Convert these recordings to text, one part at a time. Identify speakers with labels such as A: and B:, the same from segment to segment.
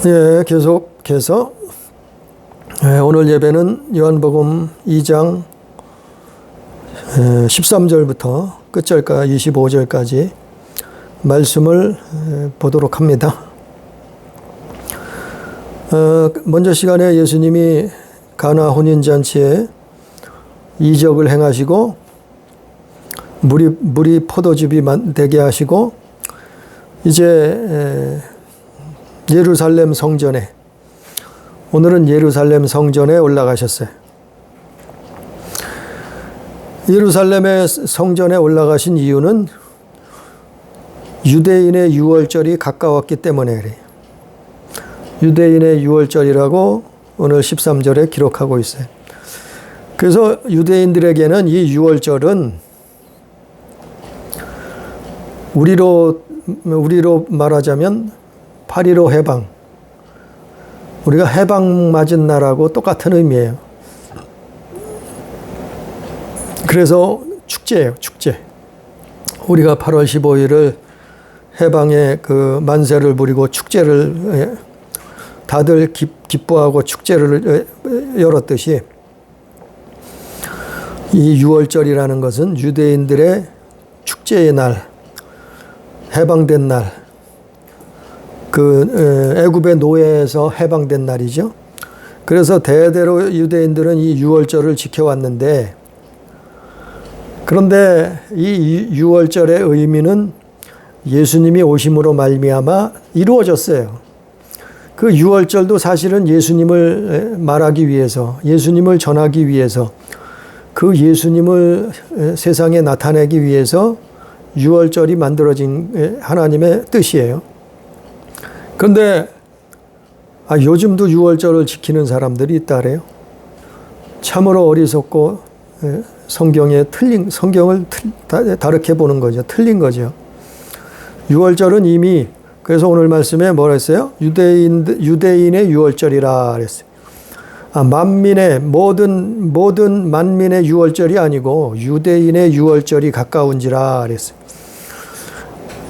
A: 예, 계속해서 오늘 예배는 요한복음 2장 13절부터 끝절까지 25절까지 말씀을 보도록 합니다. 먼저 시간에 예수님이 가나 혼인잔치에 이적을 행하시고 물이 포도즙이 되게 하시고 이제 예루살렘 성전에, 오늘은 예루살렘 성전에 올라가셨어요. 예루살렘의 성전에 올라가신 이유는 유대인의 유월절이 가까웠기 때문에 그래요. 유대인의 유월절이라고 오늘 13절에 기록하고 있어요. 그래서 유대인들에게는 이 유월절은 우리로 말하자면 8.15 해방, 우리가 해방 맞은 날하고 똑같은 의미예요. 그래서 축제예요, 축제. 우리가 8월 15일을 해방의 그 만세를 부리고 축제를 다들 기뻐하고 축제를 열었듯이 이 유월절이라는 것은 유대인들의 축제의 날, 해방된 날, 그 애굽의 노예에서 해방된 날이죠. 그래서 대대로 유대인들은 이 유월절을 지켜왔는데, 그런데 이 유월절의 의미는 예수님이 오심으로 말미암아 이루어졌어요. 그 유월절도 사실은 예수님을 말하기 위해서, 예수님을 전하기 위해서, 그 예수님을 세상에 나타내기 위해서 유월절이 만들어진 하나님의 뜻이에요. 그런데 요즘도 유월절을 지키는 사람들이 있다 그래요. 참으로 어리석고 성경을 다르게 보는 거죠. 틀린 거죠. 유월절은 이미, 그래서 오늘 말씀에 뭐라 했어요? 유대인의 유월절이라 그랬어요. 만민의 모든 만민의 유월절이 아니고 유대인의 유월절이 가까운지라 그랬어요.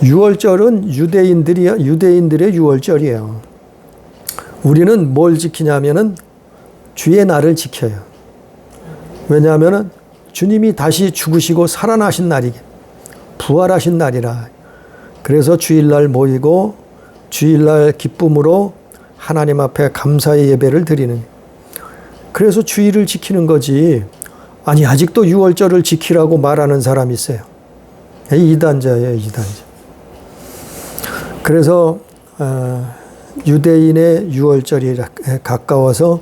A: 유월절은 유대인들의 유월절이에요. 우리는 뭘 지키냐면은 주의 날을 지켜요. 왜냐하면은 주님이 다시 죽으시고 살아나신 날이게, 부활하신 날이라. 그래서 주일날 모이고 주일날 기쁨으로 하나님 앞에 감사의 예배를 드리는. 그래서 주일을 지키는 거지. 아니, 아직도 유월절을 지키라고 말하는 사람이 있어요. 이단자예요, 이단자. 그래서 유대인의 유월절이 가까워서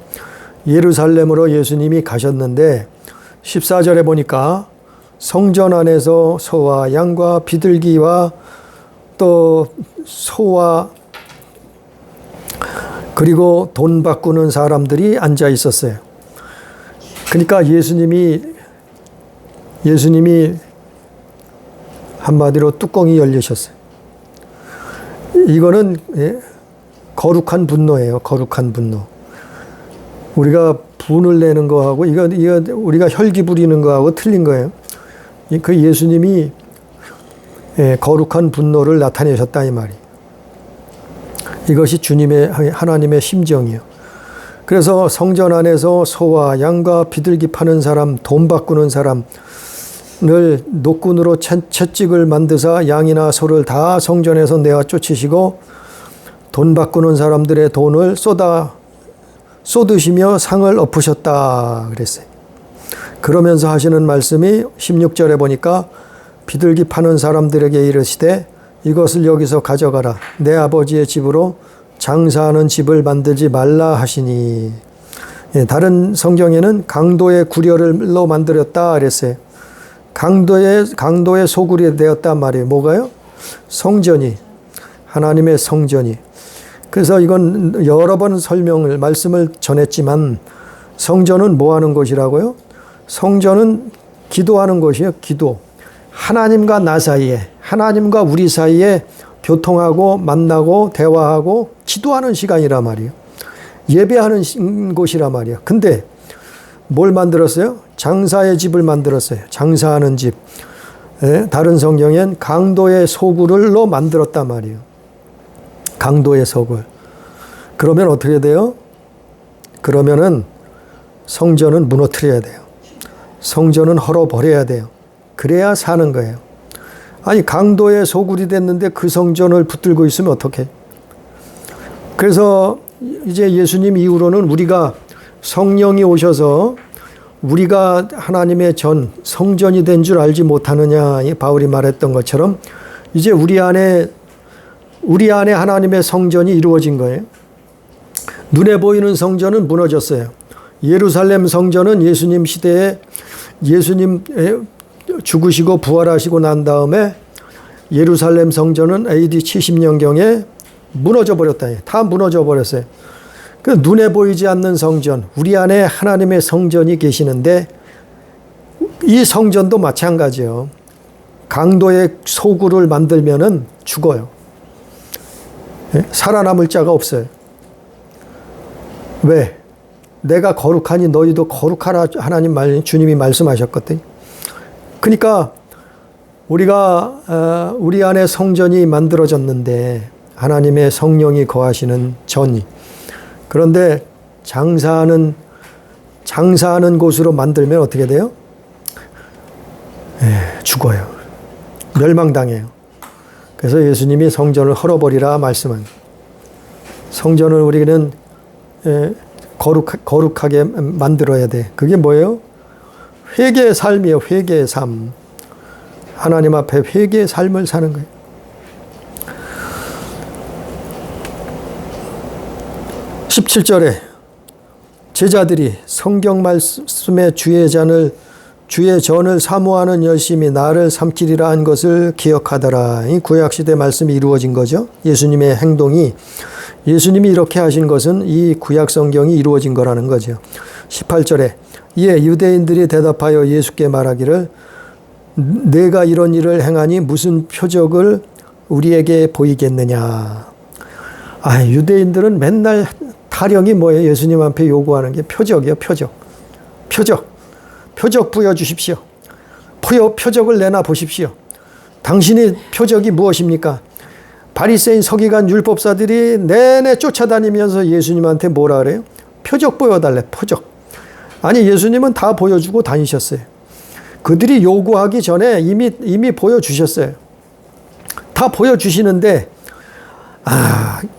A: 예루살렘으로 예수님이 가셨는데 14절에 보니까 성전 안에서 소와 양과 비둘기와 또 소와 그리고 돈 바꾸는 사람들이 앉아 있었어요. 그러니까 예수님이 한마디로 뚜껑이 열리셨어요. 이거는 거룩한 분노예요. 거룩한 분노. 우리가 분을 내는 거하고 이거 우리가 혈기 부리는 거하고 틀린 거예요. 그 예수님이 거룩한 분노를 나타내셨다 이 말이. 이것이 하나님의 심정이에요. 그래서 성전 안에서 소와 양과 비둘기 파는 사람, 돈 바꾸는 사람을 노끈으로 채찍을 만드사 양이나 소를 다 성전에서 내어 쫓으시고 돈 바꾸는 사람들의 돈을 쏟으시며 상을 엎으셨다 그랬어요. 그러면서 하시는 말씀이 16절에 보니까 비둘기 파는 사람들에게 이르시되 이것을 여기서 가져가라. 내 아버지의 집으로 장사하는 집을 만들지 말라 하시니. 다른 성경에는 강도의 구려로 만들었다 그랬어요. 강도의 소굴이 되었단 말이에요. 뭐가요? 성전이, 하나님의 성전이. 그래서 이건 여러 번 말씀을 전했지만 성전은 뭐 하는 곳이라고요? 성전은 기도하는 곳이에요. 기도. 하나님과 나 사이에, 하나님과 우리 사이에 교통하고 만나고 대화하고 기도하는 시간이란 말이에요. 예배하는 곳이란 말이에요. 근데 뭘 만들었어요? 장사의 집을 만들었어요. 장사하는 집. 다른 성경엔 강도의 소굴로 만들었단 말이에요. 강도의 소굴. 그러면 어떻게 돼요? 그러면은 성전은 무너뜨려야 돼요. 성전은 헐어버려야 돼요. 그래야 사는 거예요. 아니 강도의 소굴이 됐는데 그 성전을 붙들고 있으면 어떡해? 그래서 이제 예수님 이후로는 우리가 성령이 오셔서 우리가 하나님의 성전이 된 줄 알지 못하느냐, 바울이 말했던 것처럼 이제 우리 안에 하나님의 성전이 이루어진 거예요. 눈에 보이는 성전은 무너졌어요. 예루살렘 성전은 예수님 시대에 예수님 죽으시고 부활하시고 난 다음에 예루살렘 성전은 AD 70년경에 무너져 버렸다. 다 무너져 버렸어요. 그 눈에 보이지 않는 성전, 우리 안에 하나님의 성전이 계시는데 이 성전도 마찬가지예요. 강도의 소굴을 만들면은 죽어요. 살아남을 자가 없어요. 왜? 내가 거룩하니 너희도 거룩하라 주님이 말씀하셨거든요. 그러니까 우리가 우리 안에 성전이 만들어졌는데 하나님의 성령이 거하시는 전이, 그런데 장사하는 곳으로 만들면 어떻게 돼요? 죽어요. 멸망당해요. 그래서 예수님이 성전을 헐어버리라 말씀한, 성전을 우리는 거룩하게 만들어야 돼. 그게 뭐예요? 회개의 삶이에요. 회개의 삶. 하나님 앞에 회개의 삶을 사는 거예요. 17절에 제자들이 성경 말씀의 주의 전을 사모하는 열심히 나를 삼키리라 한 것을 기억하더라. 이 구약시대 말씀이 이루어진 거죠. 예수님의 행동이, 예수님이 이렇게 하신 것은 이 구약 성경이 이루어진 거라는 거죠. 18절에 이에 유대인들이 대답하여 예수께 말하기를 내가 이런 일을 행하니 무슨 표적을 우리에게 보이겠느냐. 유대인들은 맨날 타령이 뭐예요? 예수님 앞에 요구하는 게 표적이요. 표적 보여주십시오. 표적을 내놔 보십시오. 당신이 표적이 무엇입니까? 바리새인 서기관 율법사들이 내내 쫓아다니면서 예수님한테 뭐라 그래요? 표적 보여달래. 표적. 아니 예수님은 다 보여주고 다니셨어요. 그들이 요구하기 전에 이미 보여주셨어요. 다 보여주시는데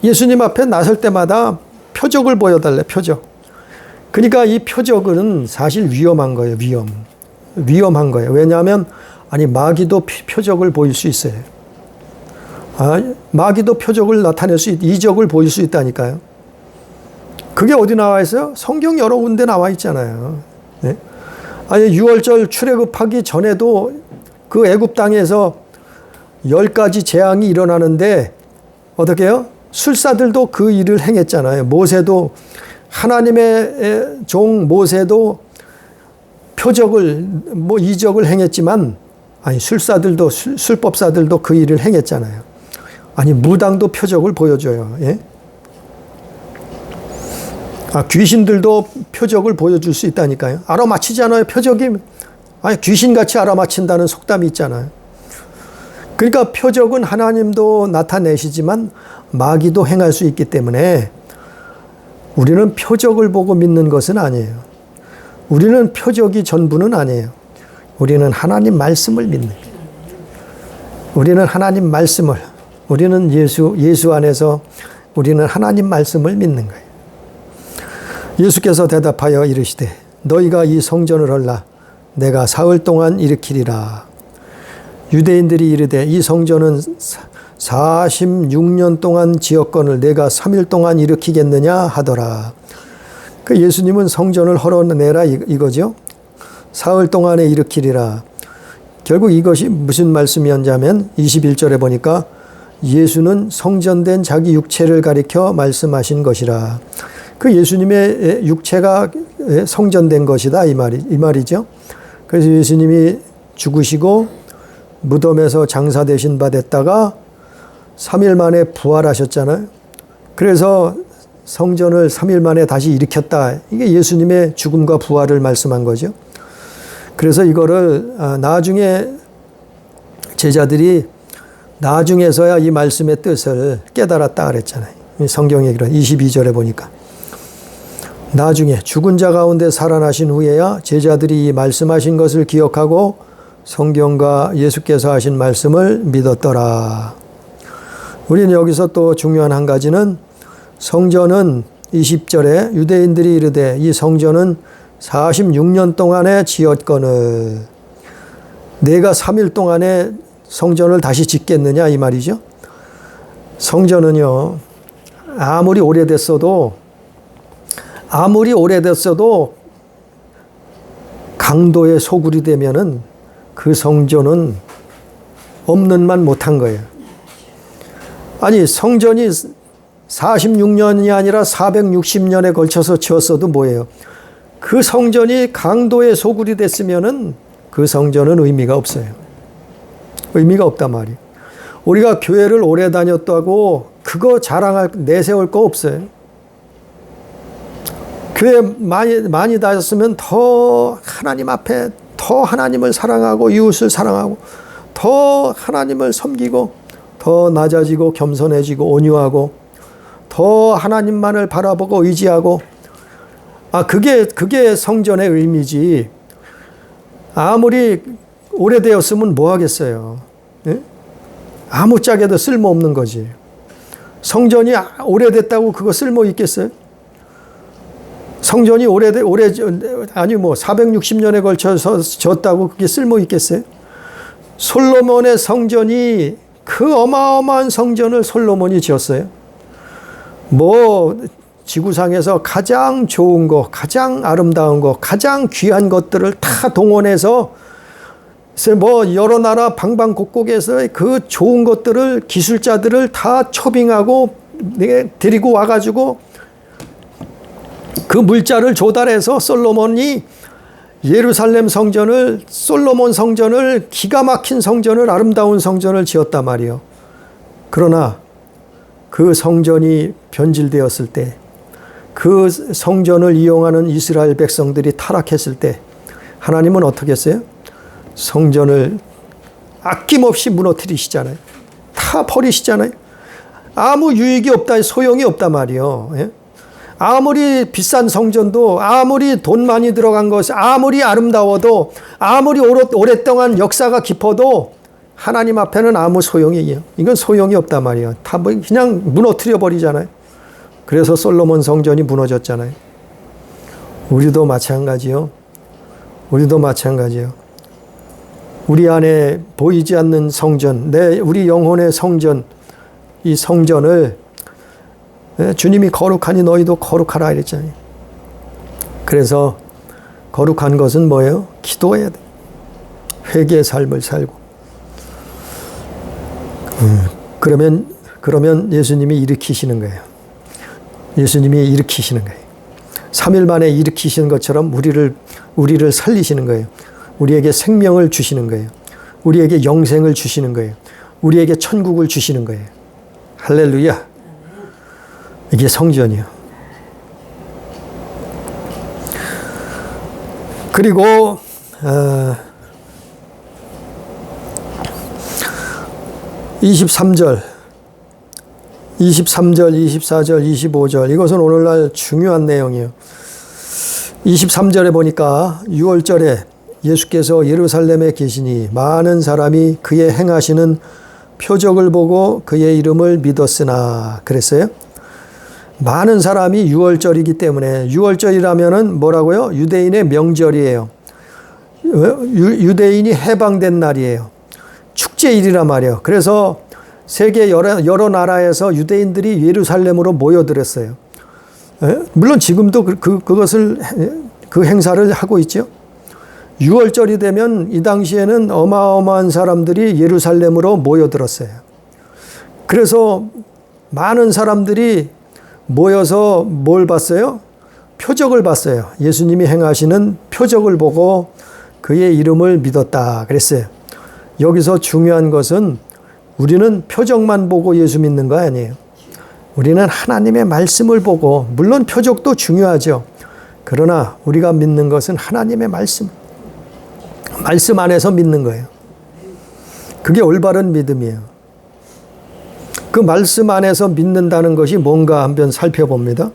A: 예수님 앞에 나설 때마다 표적을 보여달래. 표적. 그러니까 이 표적은 사실 위험한 거예요. 위험한 거예요. 왜냐하면 마귀도 표적을 보일 수 있어요. 마귀도 표적을 나타낼 이적을 보일 수 있다니까요. 그게 어디 나와 있어요? 성경 여러 군데 나와 있잖아요. 네? 6월절 출애굽하기 전에도 그 애굽 땅에서 10가지 재앙이 일어나는데 어떻게 해요? 술사들도 그 일을 행했잖아요. 모세도, 하나님의 종 모세도 표적을 이적을 행했지만 술사들도 술법사들도 그 일을 행했잖아요. 무당도 표적을 보여줘요. 예? 귀신들도 표적을 보여줄 수 있다니까요. 알아맞히잖아요. 표적이 귀신같이 알아맞힌다는 속담이 있잖아요. 그러니까 표적은 하나님도 나타내시지만 마귀도 행할 수 있기 때문에 우리는 표적을 보고 믿는 것은 아니에요. 우리는 표적이 전부는 아니에요. 우리는 하나님 말씀을 믿는 거예요. 우리는 하나님 말씀을, 우리는 예수 안에서 우리는 하나님 말씀을 믿는 거예요. 예수께서 대답하여 이르시되 너희가 이 성전을 헐라 내가 사흘 동안 일으키리라. 유대인들이 이르되 이 성전은 46년 동안 지었건을 내가 3일 동안 일으키겠느냐 하더라. 그 예수님은 성전을 헐어내라 이거죠. 사흘 동안에 일으키리라. 결국 이것이 무슨 말씀이었냐면 21절에 보니까 예수는 성전된 자기 육체를 가리켜 말씀하신 것이라. 그 예수님의 육체가 성전된 것이다 이 말이죠. 그래서 예수님이 죽으시고 무덤에서 장사되신 바 됐다가 3일 만에 부활하셨잖아요. 그래서 성전을 3일 만에 다시 일으켰다. 이게 예수님의 죽음과 부활을 말씀한 거죠. 그래서 이거를 나중에 제자들이 나중에서야 이 말씀의 뜻을 깨달았다 그랬잖아요. 성경에 그런 22절에 보니까. 나중에 죽은 자 가운데 살아나신 후에야 제자들이 이 말씀하신 것을 기억하고 성경과 예수께서 하신 말씀을 믿었더라. 우리는 여기서 또 중요한 한 가지는 성전은 20절에 유대인들이 이르되 이 성전은 46년 동안에 지었거늘 내가 3일 동안에 성전을 다시 짓겠느냐 이 말이죠. 성전은요 아무리 오래됐어도 강도의 소굴이 되면은 그 성전은 없는 만 못한 거예요. 아니 성전이 46년이 아니라 460년에 걸쳐서 지었어도 뭐예요? 그 성전이 강도의 소굴이 됐으면은 그 성전은 의미가 없어요. 의미가 없단 말이에요. 우리가 교회를 오래 다녔다고 그거 내세울 거 없어요. 교회 많이 다녔으면 더 하나님 앞에 더 하나님을 사랑하고 이웃을 사랑하고 더 하나님을 섬기고 더 낮아지고 겸손해지고 온유하고 더 하나님만을 바라보고 의지하고 그게 성전의 의미지. 아무리 오래되었으면 뭐 하겠어요. 예? 아무짝에도 쓸모없는 거지. 성전이 오래됐다고 그거 쓸모 있겠어요? 성전이 460년에 걸쳐서 졌다고 그게 쓸모 있겠어요? 솔로몬의 성전이 그 어마어마한 성전을 솔로몬이 지었어요. 지구상에서 가장 좋은 것, 가장 아름다운 것, 가장 귀한 것들을 다 동원해서 여러 나라 방방곡곡에서 그 좋은 것들을 기술자들을 다 초빙하고 데리고 와가지고 그 물자를 조달해서 솔로몬이 예루살렘 성전을 솔로몬 성전을 기가 막힌 성전을 아름다운 성전을 지었단 말이에요. 그러나 그 성전이 변질되었을 때 그 성전을 이용하는 이스라엘 백성들이 타락했을 때 하나님은 어떻게 했어요? 성전을 아낌없이 무너뜨리시잖아요. 다 버리시잖아요. 아무 유익이 없다, 소용이 없단 말이에요. 예? 아무리 비싼 성전도 아무리 돈 많이 들어간 것이 아무리 아름다워도 아무리 오랫동안 역사가 깊어도 하나님 앞에는 아무 소용이에요. 이건 소용이 없단 말이에요. 다 그냥 무너뜨려 버리잖아요. 그래서 솔로몬 성전이 무너졌잖아요. 우리도 마찬가지요. 우리 안에 보이지 않는 성전, 우리 영혼의 성전, 이 성전을 주님이 거룩하니 너희도 거룩하라 이랬잖아요. 그래서 거룩한 것은 뭐예요? 기도해야 돼. 회개의 삶을 살고. 그러면 예수님이 일으키시는 거예요. 3일 만에 일으키시는 것처럼 우리를 살리시는 거예요. 우리에게 생명을 주시는 거예요. 우리에게 영생을 주시는 거예요. 우리에게 천국을 주시는 거예요. 할렐루야. 이게 성전이요. 그리고 23절, 24절, 25절 이것은 오늘날 중요한 내용이에요. 23절에 보니까 6월절에 예수께서 예루살렘에 계시니 많은 사람이 그의 행하시는 표적을 보고 그의 이름을 믿었으나 그랬어요. 많은 사람이 6월절이기 때문에 6월절이라면은 뭐라고요? 유대인의 명절이에요. 유대인이 해방된 날이에요. 축제일이란 말이에요. 그래서 세계 여러 나라에서 유대인들이 예루살렘으로 모여들었어요. 물론 지금도 그것을 그 행사를 하고 있죠. 6월절이 되면 이 당시에는 어마어마한 사람들이 예루살렘으로 모여들었어요. 그래서 많은 사람들이 모여서 뭘 봤어요? 표적을 봤어요. 예수님이 행하시는 표적을 보고 그의 이름을 믿었다 그랬어요. 여기서 중요한 것은 우리는 표적만 보고 예수 믿는 거 아니에요. 우리는 하나님의 말씀을 보고, 물론 표적도 중요하죠. 그러나 우리가 믿는 것은 하나님의 말씀 안에서 믿는 거예요. 그게 올바른 믿음이에요. 그 말씀 안에서 믿는다는 것이 뭔가 한번 살펴봅니다.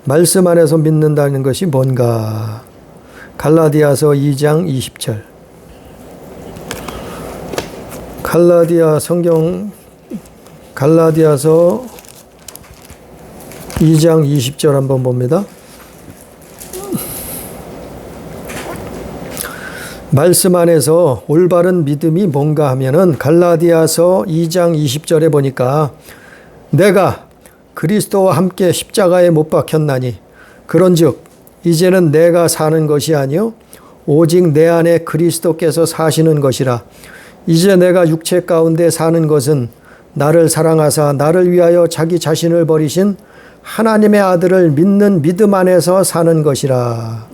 A: 말씀 안에서 믿는다는 것이 뭔가. 갈라디아서 2장 20절. 갈라디아서 2장 20절 한번 봅니다. 말씀 안에서 올바른 믿음이 뭔가 하면은 갈라디아서 2장 20절에 보니까 내가 그리스도와 함께 십자가에 못 박혔나니 그런즉 이제는 내가 사는 것이 아니요 오직 내 안에 그리스도께서 사시는 것이라. 이제 내가 육체 가운데 사는 것은 나를 사랑하사 나를 위하여 자기 자신을 버리신 하나님의 아들을 믿는 믿음 안에서 사는 것이라.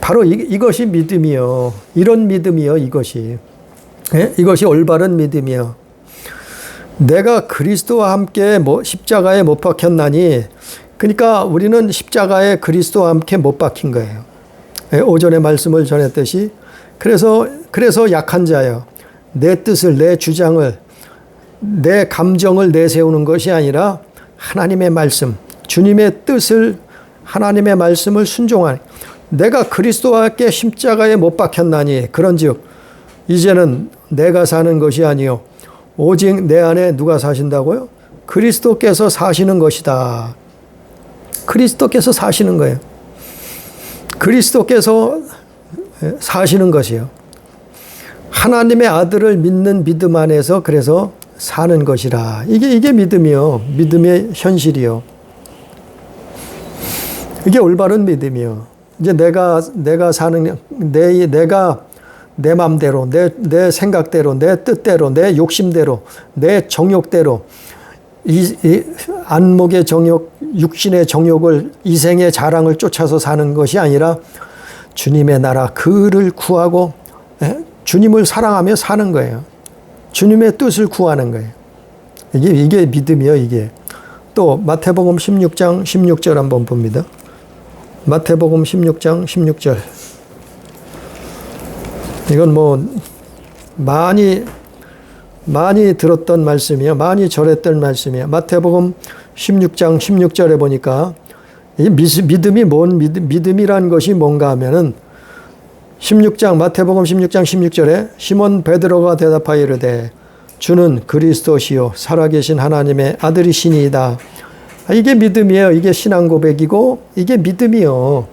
A: 바로 이것이 믿음이요. 이런 믿음이요. 이것이. 예? 이것이 올바른 믿음이요. 내가 그리스도와 함께 십자가에 못 박혔나니, 그러니까 우리는 십자가에 그리스도와 함께 못 박힌 거예요. 예? 오전에 말씀을 전했듯이. 그래서 약한 자요. 내 뜻을, 내 주장을, 내 감정을 내세우는 것이 아니라 하나님의 말씀, 주님의 뜻을, 하나님의 말씀을 순종하는. 내가 그리스도와 함께 십자가에 못 박혔나니 그런즉 이제는 내가 사는 것이 아니요 오직 내 안에 누가 사신다고요? 그리스도께서 사시는 것이다. 그리스도께서 사시는 거예요. 그리스도께서 사시는 것이요. 하나님의 아들을 믿는 믿음 안에서 그래서 사는 것이라. 이게 믿음이요. 믿음의 현실이요. 이게 올바른 믿음이요. 이제 내가 사는, 내가 내 맘대로, 내 생각대로, 내 뜻대로, 내 욕심대로, 내 정욕대로, 이 안목의 정욕, 육신의 정욕을, 이생의 자랑을 쫓아서 사는 것이 아니라 주님의 나라, 그를 구하고 주님을 사랑하며 사는 거예요. 주님의 뜻을 구하는 거예요. 이게 믿음이요, 이게. 또 마태복음 16장 16절 한번 봅니다. 마태복음 16장 16절. 이건 많이 들었던 말씀이에요. 많이 절했던 말씀이에요. 마태복음 16장 16절에 보니까 이 믿음이 믿음이란 것이 뭔가 하면은 마태복음 16장 16절에 시몬 베드로가 대답하여 이르되 주는 그리스도시요 살아계신 하나님의 아들이시니이다. 이게 믿음이에요. 이게 신앙 고백이고 이게 믿음이요.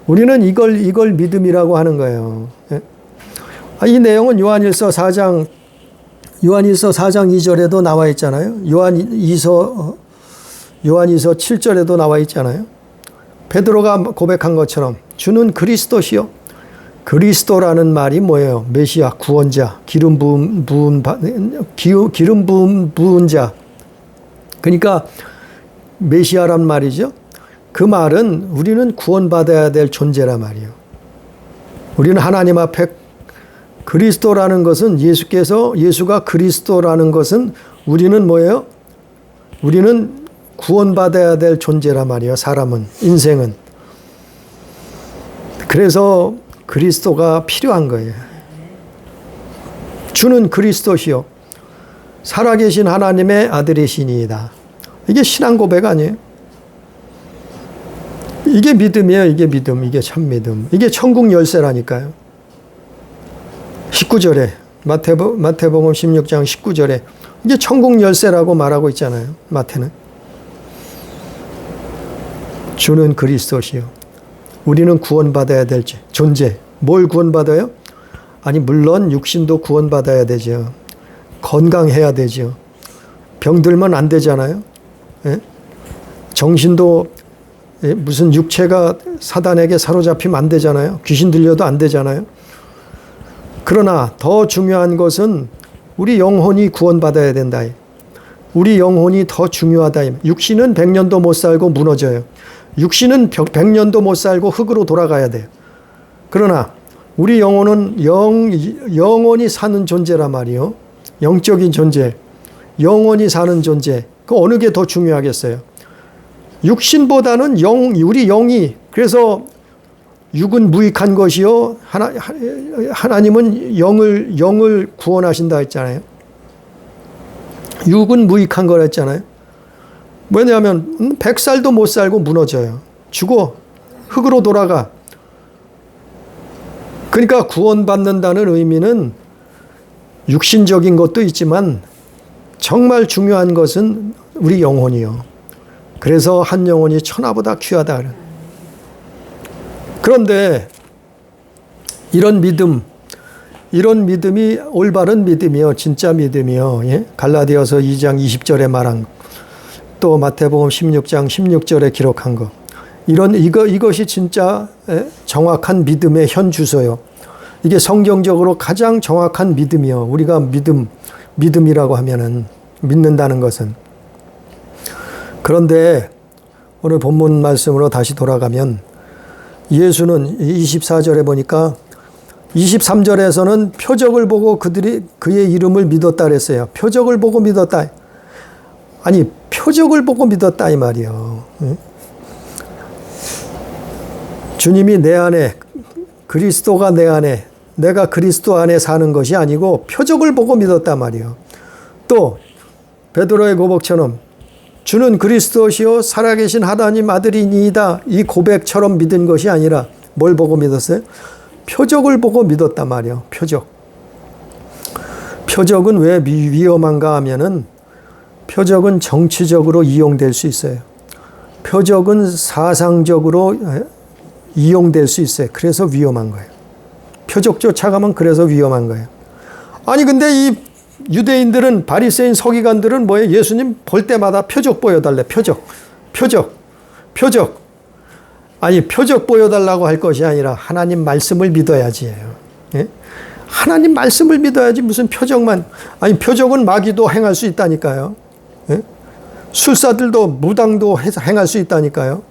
A: 우리는 이걸 믿음이라고 하는 거예요. 이 내용은 요한일서 4장 2절에도 나와 있잖아요. 요한이서 7절에도 나와 있잖아요. 베드로가 고백한 것처럼 주는 그리스도시요. 그리스도라는 말이 뭐예요? 메시아, 구원자, 기름 부은 자. 그러니까 메시아란 말이죠. 그 말은 우리는 구원받아야 될 존재란 말이에요. 우리는 하나님 앞에 그리스도라는 것은 예수가 그리스도라는 것은 우리는 뭐예요? 우리는 구원받아야 될 존재란 말이에요. 사람은, 인생은. 그래서 그리스도가 필요한 거예요. 주는 그리스도시요 살아계신 하나님의 아들이시니이다. 이게 신앙 고백 아니에요? 이게 믿음이에요. 이게 믿음. 이게 참 믿음. 이게 천국 열쇠라니까요. 19절에 마태복음 16장 19절에 이게 천국 열쇠라고 말하고 있잖아요. 마태는. 주는 그리스도시요. 우리는 구원받아야 될 존재. 뭘 구원받아요? 아니 물론 육신도 구원받아야 되죠. 건강해야 되죠. 병들면 안 되잖아요. 예? 정신도 무슨 육체가 사단에게 사로잡히면 안 되잖아요. 귀신 들려도 안 되잖아요. 그러나 더 중요한 것은 우리 영혼이 구원받아야 된다. 우리 영혼이 더 중요하다. 육신은 100년도 못 살고 무너져요. 육신은 100년도 못 살고 흙으로 돌아가야 돼요. 그러나 우리 영혼은 영원히 사는 존재란 말이요. 영적인 존재, 영원히 사는 존재. 그 어느 게 더 중요하겠어요? 육신보다는 우리 영이, 그래서 육은 무익한 것이요 하나님은 영을 구원하신다 했잖아요. 육은 무익한 거라 했잖아요. 왜냐하면 100살도 못 살고 무너져요. 죽어. 흙으로 돌아가. 그러니까 구원받는다는 의미는 육신적인 것도 있지만 정말 중요한 것은 우리 영혼이요. 그래서 한 영혼이 천하보다 귀하다. 그런데 이런 믿음이 올바른 믿음이요. 진짜 믿음이요. 예? 갈라디아서 2장 20절에 말한 또 마태복음 16장 16절에 기록한 거. 이것이 진짜 정확한 믿음의 현 주소요. 이게 성경적으로 가장 정확한 믿음이요. 우리가 믿음이라고 하면은 믿는다는 것은. 그런데 오늘 본문 말씀으로 다시 돌아가면 예수는 24절에 보니까 23절에서는 표적을 보고 그들이 그의 이름을 믿었다 그랬어요. 표적을 보고 믿었다. 아니, 표적을 보고 믿었다 이 말이요. 주님이 내 안에, 그리스도가 내 안에, 내가 그리스도 안에 사는 것이 아니고 표적을 보고 믿었단 말이요. 또 베드로의 고백처럼 주는 그리스도시요 살아계신 하나님 아들이니이다, 이 고백처럼 믿은 것이 아니라 뭘 보고 믿었어요? 표적을 보고 믿었단 말이요. 표적은 왜 위험한가 하면은 표적은 정치적으로 이용될 수 있어요. 표적은 사상적으로 이용될 수 있어요. 그래서 위험한 거예요. 표적 쫓아가면 그래서 위험한 거예요. 아니 근데 이 유대인들은, 바리새인 서기관들은 뭐예요? 예수님 볼 때마다 표적 보여달래. 표적. 아니 표적 보여달라고 할 것이 아니라 하나님 말씀을 믿어야지. 예? 하나님 말씀을 믿어야지 무슨 표적만. 아니 표적은 마귀도 행할 수 있다니까요. 예? 술사들도 무당도 행할 수 있다니까요.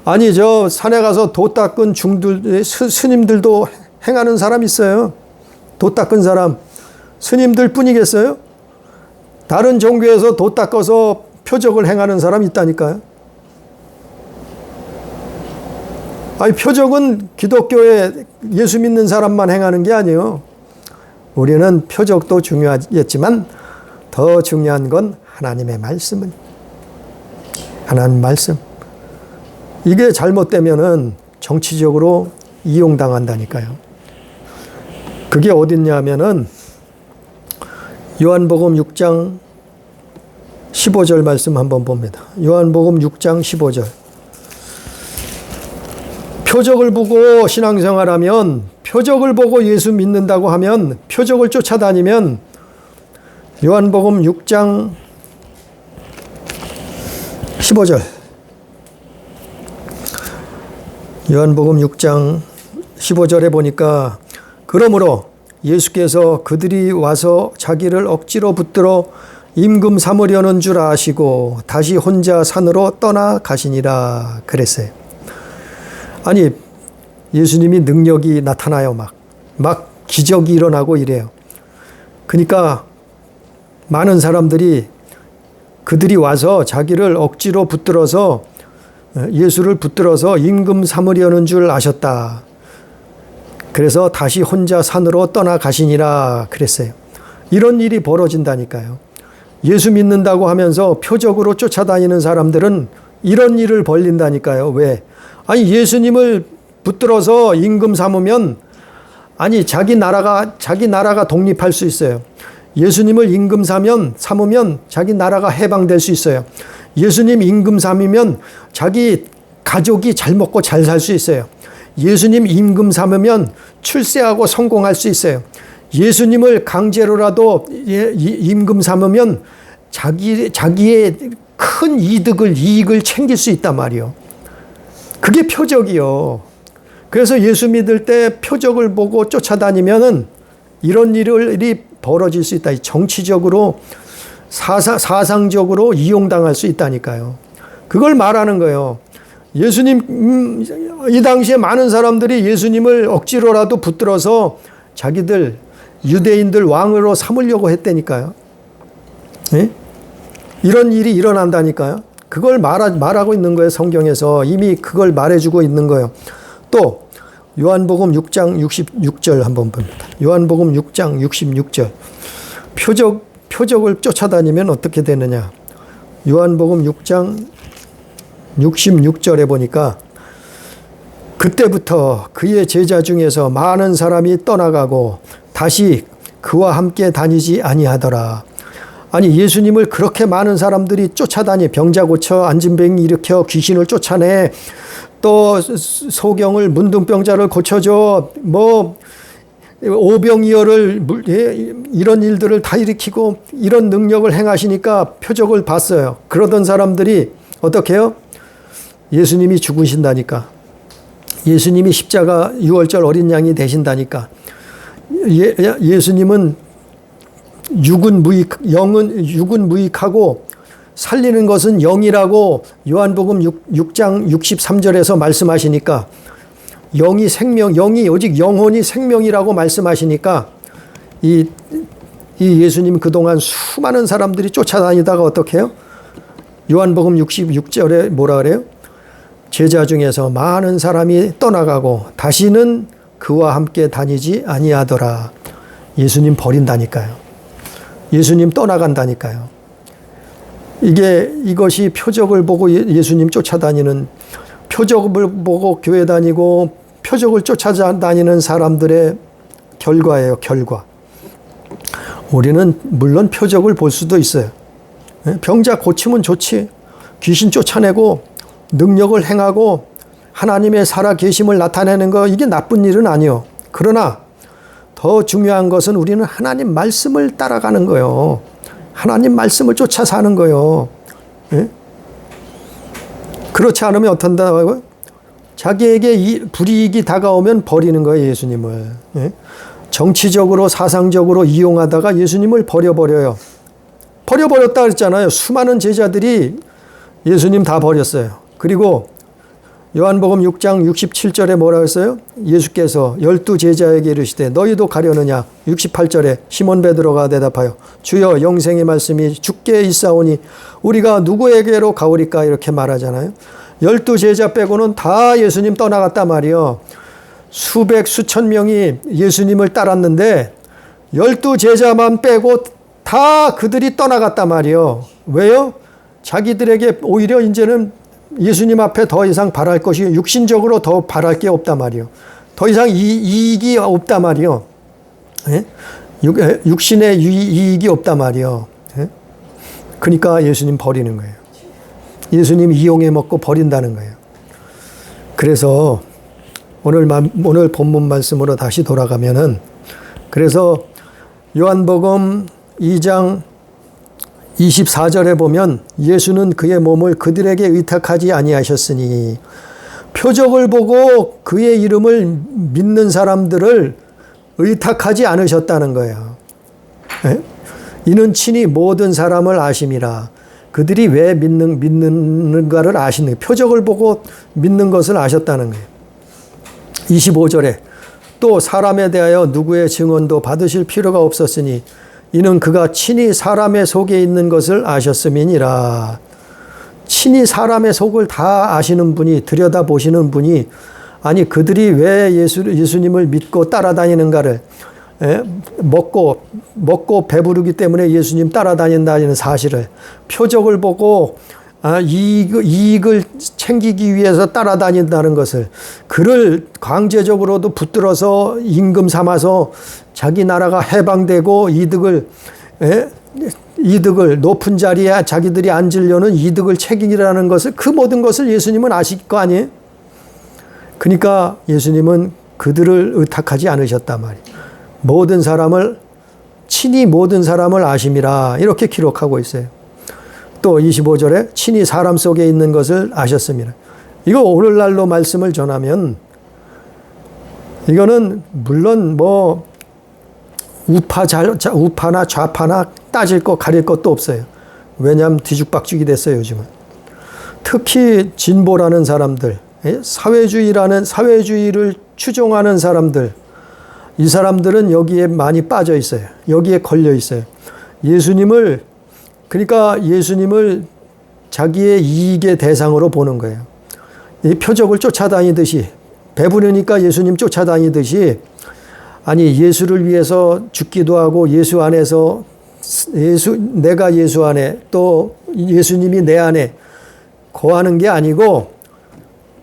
A: 아니 저 산에 가서 도 닦은 스님들도 행하는 사람 있어요. 도 닦은 사람. 스님들 뿐이겠어요? 다른 종교에서 도 닦아서 표적을 행하는 사람 있다니까요. 아니 표적은 기독교에 예수 믿는 사람만 행하는 게 아니에요. 우리는 표적도 중요하겠지만 더 중요한 건 하나님의 말씀은. 하나님 말씀. 이게 잘못되면은 정치적으로 이용당한다니까요. 그게 어딨냐 하면은 요한복음 6장 15절 말씀 한번 봅니다. 요한복음 6장 15절. 표적을 보고 신앙생활하면, 표적을 보고 예수 믿는다고 하면, 표적을 쫓아다니면 요한복음 6장 15절. 요한복음 6장 15절에 보니까 그러므로 예수께서 그들이 와서 자기를 억지로 붙들어 임금 삼으려는 줄 아시고 다시 혼자 산으로 떠나가시니라 그랬어요. 아니 예수님이 능력이 나타나요. 막 기적이 일어나고 이래요. 그러니까 많은 사람들이 그들이 와서 자기를 억지로 붙들어서, 예수를 붙들어서 임금 삼으려는 줄 아셨다. 그래서 다시 혼자 산으로 떠나가시니라 그랬어요. 이런 일이 벌어진다니까요. 예수 믿는다고 하면서 표적으로 쫓아다니는 사람들은 이런 일을 벌린다니까요. 왜? 아니 예수님을 붙들어서 임금 삼으면, 아니 자기 나라가 독립할 수 있어요. 예수님을 임금 삼으면 자기 나라가 해방될 수 있어요. 예수님 임금 삼으면 자기 가족이 잘 먹고 잘 살 수 있어요. 예수님 임금 삼으면 출세하고 성공할 수 있어요. 예수님을 강제로라도 임금 삼으면 자기의 큰 이익을 챙길 수 있단 말이요. 그게 표적이요. 그래서 예수 믿을 때 표적을 보고 쫓아다니면은 이런 일이 벌어질 수 있다. 정치적으로, 사상적으로 이용당할 수 있다니까요. 그걸 말하는 거예요. 예수님, 이 당시에 많은 사람들이 예수님을 억지로라도 붙들어서 자기들, 유대인들 왕으로 삼으려고 했다니까요. 예? 이런 일이 일어난다니까요. 그걸 말하고 있는 거예요. 성경에서 이미 그걸 말해주고 있는 거예요. 또 요한복음 6장 66절 한번 봅니다. 요한복음 6장 66절. 표적을 쫓아다니면 어떻게 되느냐. 요한복음 6장 66절에 보니까 그때부터 그의 제자 중에서 많은 사람이 떠나가고 다시 그와 함께 다니지 아니하더라. 아니, 예수님을 그렇게 많은 사람들이 쫓아다니, 병자 고쳐, 앉은뱅이 일으켜, 귀신을 쫓아내, 또 소경을, 문둥병자를 고쳐줘, 뭐 오병이어를, 이런 일들을 다 일으키고 이런 능력을 행하시니까 표적을 봤어요. 그러던 사람들이 어떻게 해요? 예수님이 죽으신다니까, 예수님이 십자가 유월절 어린 양이 되신다니까, 예수님은 육은 무익하고 살리는 것은 영이라고 요한복음 6장 63절에서 말씀하시니까, 영이 생명, 영이 오직 영혼이 생명이라고 말씀하시니까 이 예수님 그동안 수많은 사람들이 쫓아다니다가 어떻게 해요? 요한복음 66절에 뭐라 그래요? 제자 중에서 많은 사람이 떠나가고 다시는 그와 함께 다니지 아니하더라. 예수님 버린다니까요. 예수님 떠나간다니까요. 이것이 표적을 보고 예수님 쫓아다니는, 표적을 보고 교회 다니고 표적을 쫓아다니는 사람들의 결과예요. 결과. 우리는 물론 표적을 볼 수도 있어요. 병자 고치면 좋지. 귀신 쫓아내고 능력을 행하고 하나님의 살아계심을 나타내는 거, 이게 나쁜 일은 아니요. 그러나 더 중요한 것은 우리는 하나님 말씀을 따라가는 거예요. 하나님 말씀을 쫓아 사는 거예요. 예? 그렇지 않으면 어떤다고요? 자기에게 불이익이 다가오면 버리는 거예요, 예수님을. 예? 정치적으로, 사상적으로 이용하다가 예수님을 버려버려요. 버려버렸다 그랬잖아요. 수많은 제자들이 예수님 다 버렸어요. 그리고 요한복음 6장 67절에 뭐라고 했어요? 예수께서 12제자에게 이르시되 너희도 가려느냐? 68절에 시몬 베드로가 대답하여 주여, 영생의 말씀이 주께 있사오니 우리가 누구에게로 가오리까? 이렇게 말하잖아요. 12제자 빼고는 다 예수님 떠나갔단 말이요. 수백 수천 명이 예수님을 따랐는데 12제자만 빼고 다 그들이 떠나갔단 말이요. 왜요? 자기들에게 오히려 이제는 예수님 앞에 더 이상 바랄 것이, 육신적으로 더 바랄 게 없단 말이요. 더 이상 이익이 없단 말이요. 예? 육신의 이익이 없단 말이요. 예? 그러니까 예수님 버리는 거예요. 예수님 이용해 먹고 버린다는 거예요. 그래서 오늘 본문 말씀으로 다시 돌아가면은, 그래서 요한복음 2장 24절에 보면 예수는 그의 몸을 그들에게 의탁하지 아니하셨으니 표적을 보고 그의 이름을 믿는 사람들을 의탁하지 않으셨다는 거예요. 네? 이는 친히 모든 사람을 아심이라. 그들이 왜 믿는가를 아시는 거예요. 표적을 보고 믿는 것을 아셨다는 거예요. 25절에 또 사람에 대하여 누구의 증언도 받으실 필요가 없었으니 이는 그가 친히 사람의 속에 있는 것을 아셨음이니라. 친히 사람의 속을 다 아시는 분이, 들여다보시는 분이, 아니 그들이 왜 예수님을 믿고 따라다니는가를, 먹고 배부르기 때문에 예수님 따라다닌다는 사실을, 표적을 보고 이익을 챙기기 위해서 따라다닌다는 것을, 그를 강제적으로도 붙들어서 임금 삼아서 자기 나라가 해방되고 이득을 높은 자리에 자기들이 앉으려는 이득을 책임이라는 것을, 그 모든 것을 예수님은 아실 거 아니에요? 그러니까 예수님은 그들을 의탁하지 않으셨단 말이에요. 친히 모든 사람을 아심이라, 이렇게 기록하고 있어요. 또 25절에 친히 사람 속에 있는 것을 아셨습니다. 이거 오늘날로 말씀을 전하면, 이거는 물론 뭐 우파나 좌파나 따질 거 가릴 것도 없어요. 왜냐하면 뒤죽박죽이 됐어요, 요즘은. 특히 진보라는 사람들, 사회주의를 추종하는 사람들, 이 사람들은 여기에 많이 빠져 있어요. 여기에 걸려 있어요. 그러니까 예수님을 자기의 이익의 대상으로 보는 거예요. 이 표적을 쫓아다니듯이, 배부르니까 예수님 쫓아다니듯이, 아니 예수를 위해서 죽기도 하고 예수 안에서 내가 예수 안에 또 예수님이 내 안에 거하는 게 아니고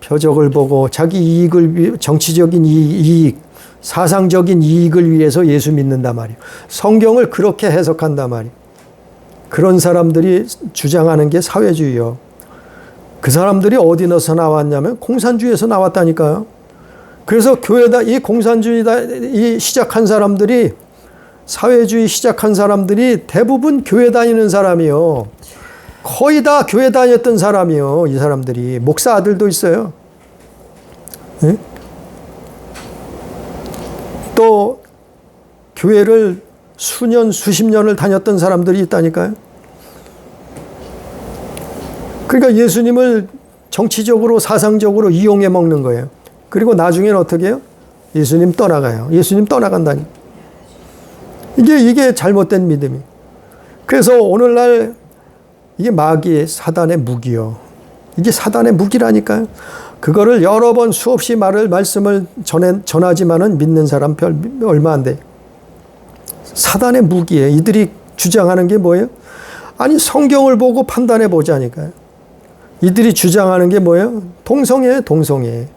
A: 표적을 보고 자기 이익을, 정치적인 이익, 사상적인 이익을 위해서 예수 믿는단 말이에요. 성경을 그렇게 해석한단 말이에요. 그런 사람들이 주장하는 게 사회주의요. 그 사람들이 어디서 나왔냐면 공산주의에서 나왔다니까요. 그래서 이 공산주의 시작한 사람들이, 사회주의 시작한 사람들이 대부분 교회 다니는 사람이요. 거의 다 교회 다녔던 사람이요. 이 사람들이. 목사 아들도 있어요. 네? 또 교회를 수년, 수십 년을 다녔던 사람들이 있다니까요. 그러니까 예수님을 정치적으로, 사상적으로 이용해 먹는 거예요. 그리고 나중에는 어떻게 해요? 예수님 떠나가요. 예수님 떠나간다니. 이게 잘못된 믿음이. 그래서 오늘날 이게 마귀의 사단의 무기요. 이게 사단의 무기라니까요. 그거를 여러 번 수없이 말씀을 전하지만은 믿는 사람 얼마 안 돼. 사단의 무기예요. 이들이 주장하는 게 뭐예요? 아니, 성경을 보고 판단해 보자니까요. 이들이 주장하는 게 뭐예요? 동성애, 동성애.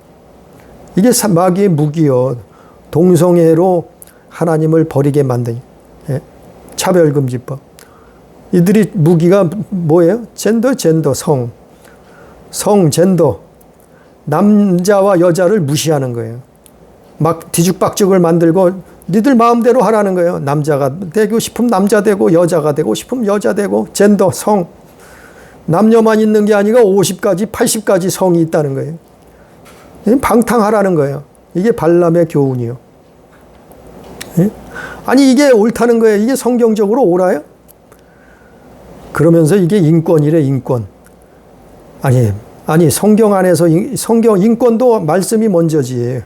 A: 이게 마귀의 무기요. 동성애로 하나님을 버리게 만든 차별금지법. 이들이 무기가 뭐예요? 젠더, 성, 젠더. 남자와 여자를 무시하는 거예요. 막 뒤죽박죽을 만들고 니들 마음대로 하라는 거예요. 남자가 되고 싶으면 남자 되고 여자가 되고 싶으면 여자 되고 젠더, 성. 남녀만 있는 게 아니라 50가지, 80가지 성이 있다는 거예요. 방탕하라는 거예요. 이게 발람의 교훈이요. 아니, 이게 옳다는 거예요. 이게 성경적으로 옳아요? 그러면서 이게 인권이래, 인권. 아니, 성경 안에서, 성경, 인권도 말씀이 먼저지.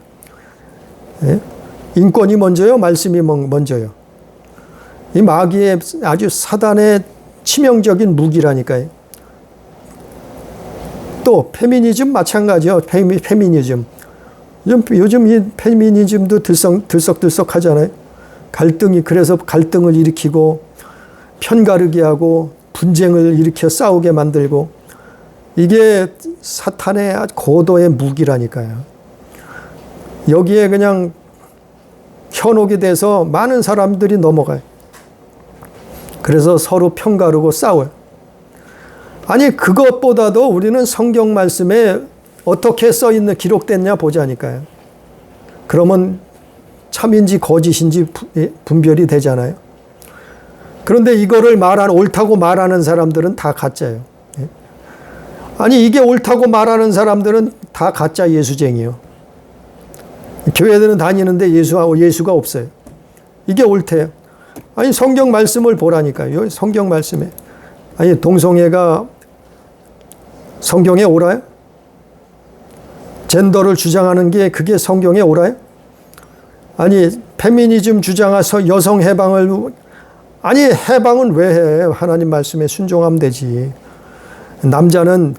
A: 인권이 먼저요? 말씀이 먼저요? 이 마귀의 아주 사단의 치명적인 무기라니까요. 또, 페미니즘 마찬가지요. 페미니즘. 요즘 이 페미니즘도 들썩들썩 하잖아요. 그래서 갈등을 일으키고, 편가르기 하고, 분쟁을 일으켜 싸우게 만들고, 이게 사탄의 아주 고도의 무기라니까요. 여기에 그냥 현혹이 돼서 많은 사람들이 넘어가요. 그래서 서로 편가르고 싸워요. 아니, 그것보다도 우리는 성경 말씀에 어떻게 써 있는, 기록됐냐 보자니까요. 그러면 참인지 거짓인지 분별이 되잖아요. 그런데 이거를 옳다고 말하는 사람들은 다 가짜예요. 아니, 이게 옳다고 말하는 사람들은 다 가짜 예수쟁이요. 교회들은 다니는데 예수가 없어요. 이게 옳대요. 아니, 성경 말씀을 보라니까요. 성경 말씀에. 아니, 동성애가 성경에 옳아요? 젠더를 주장하는 게 그게 성경에 옳아요? 아니, 페미니즘 주장해서 여성 해방을, 아니, 해방은 왜 해? 하나님 말씀에 순종하면 되지. 남자는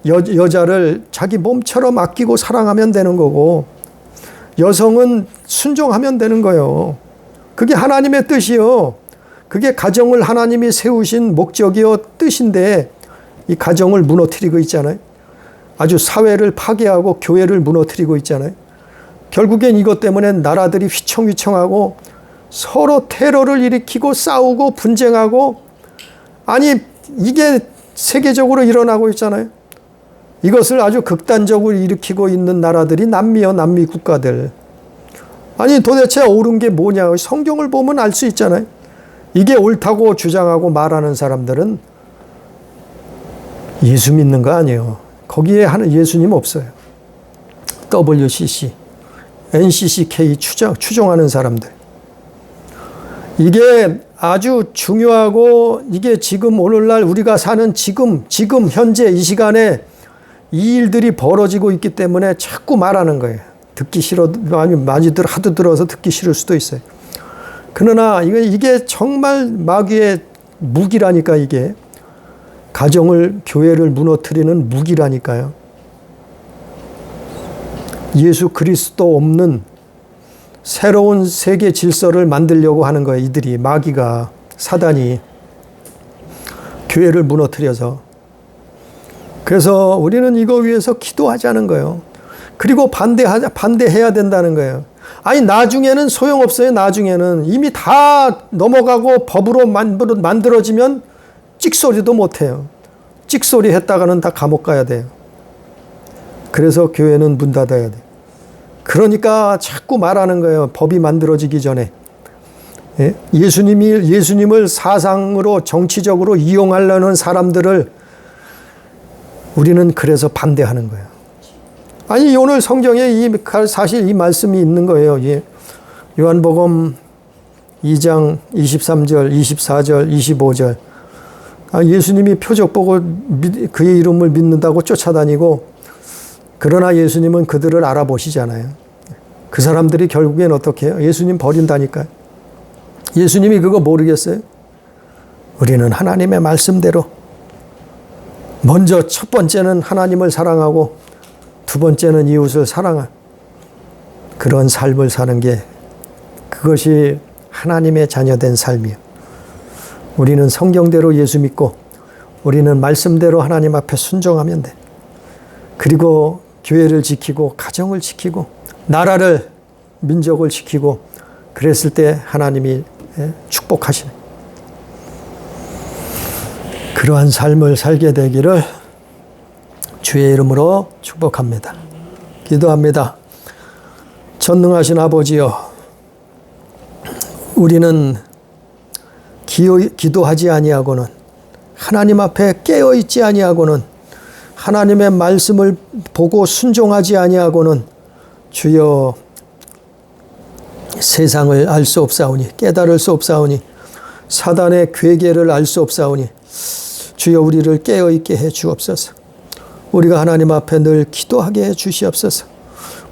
A: 여자를 자기 몸처럼 아끼고 사랑하면 되는 거고, 여성은 순종하면 되는 거예요. 그게 하나님의 뜻이요. 그게 가정을 하나님이 세우신 목적이요, 뜻인데, 이 가정을 무너뜨리고 있잖아요. 아주 사회를 파괴하고 교회를 무너뜨리고 있잖아요. 결국엔 이것 때문에 나라들이 휘청휘청하고 서로 테러를 일으키고 싸우고 분쟁하고, 아니, 이게 세계적으로 일어나고 있잖아요. 이것을 아주 극단적으로 일으키고 있는 나라들이 남미요, 남미 국가들. 아니, 도대체 옳은 게 뭐냐? 성경을 보면 알 수 있잖아요. 이게 옳다고 주장하고 말하는 사람들은 예수 믿는 거 아니에요. 거기에 예수님 없어요. WCC, NCCK 추종하는 사람들. 이게 아주 중요하고, 이게 지금 오늘날 우리가 사는 지금 현재 이 시간에 이 일들이 벌어지고 있기 때문에 자꾸 말하는 거예요. 듣기 싫어, 하도 들어서 듣기 싫을 수도 있어요. 그러나 이게 정말 마귀의 무기라니까. 이게 가정을, 교회를 무너뜨리는 무기라니까요. 예수 그리스도 없는 새로운 세계 질서를 만들려고 하는 거예요. 이들이, 마귀가, 사단이 교회를 무너뜨려서. 그래서 우리는 이거 위해서 기도하자는 거예요. 그리고 반대해야 된다는 거예요. 아니 나중에는 소용없어요. 나중에는 이미 다 넘어가고 법으로 만들어지면 찍소리도 못해요. 찍소리 했다가는 다 감옥 가야 돼요. 그래서 교회는 문 닫아야 돼요. 그러니까 자꾸 말하는 거예요. 법이 만들어지기 전에. 예수님을 사상으로 정치적으로 이용하려는 사람들을 우리는 그래서 반대하는 거예요. 아니 오늘 성경에 사실 이 말씀이 있는 거예요. 요한복음 2장 23절, 24절, 25절. 예수님이 표적 보고 그의 이름을 믿는다고 쫓아다니고, 그러나 예수님은 그들을 알아보시잖아요. 그 사람들이 결국엔 어떻게 해요? 예수님 버린다니까요. 예수님이 그거 모르겠어요? 우리는 하나님의 말씀대로 먼저 첫 번째는 하나님을 사랑하고 두 번째는 이웃을 사랑한 그런 삶을 사는 게, 그것이 하나님의 자녀된 삶이에요. 우리는 성경대로 예수 믿고 우리는 말씀대로 하나님 앞에 순종하면 돼. 그리고 교회를 지키고 가정을 지키고 나라를, 민족을 지키고 그랬을 때 하나님이 축복하시는 그러한 삶을 살게 되기를 주의 이름으로 축복합니다. 기도합니다. 전능하신 아버지여, 우리는 기도하지 아니하고는, 하나님 앞에 깨어있지 아니하고는, 하나님의 말씀을 보고 순종하지 아니하고는 주여 세상을 알 수 없사오니, 깨달을 수 없사오니, 사단의 괴계를 알 수 없사오니 주여 우리를 깨어있게 해 주옵소서. 우리가 하나님 앞에 늘 기도하게 해 주시옵소서.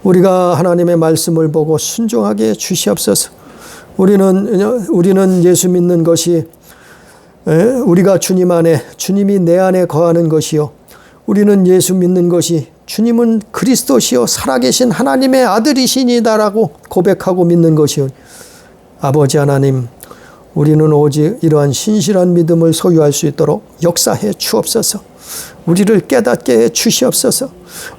A: 우리가 하나님의 말씀을 보고 순종하게 해 주시옵소서. 우리는 예수 믿는 것이 우리가 주님 안에, 주님이 내 안에 거하는 것이요, 우리는 예수 믿는 것이 주님은 그리스도시요 살아계신 하나님의 아들이시니다라고 고백하고 믿는 것이요, 아버지 하나님, 우리는 오직 이러한 신실한 믿음을 소유할 수 있도록 역사해 주옵소서. 우리를 깨닫게 해 주시옵소서.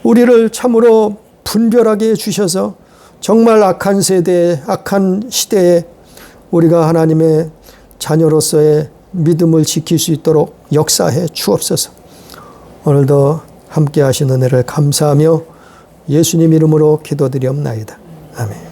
A: 우리를 참으로 분별하게 해 주셔서 정말 악한 세대에, 악한 시대에 우리가 하나님의 자녀로서의 믿음을 지킬 수 있도록 역사해 주옵소서. 오늘도 함께 하신 은혜를 감사하며 예수님 이름으로 기도드리옵나이다. 아멘.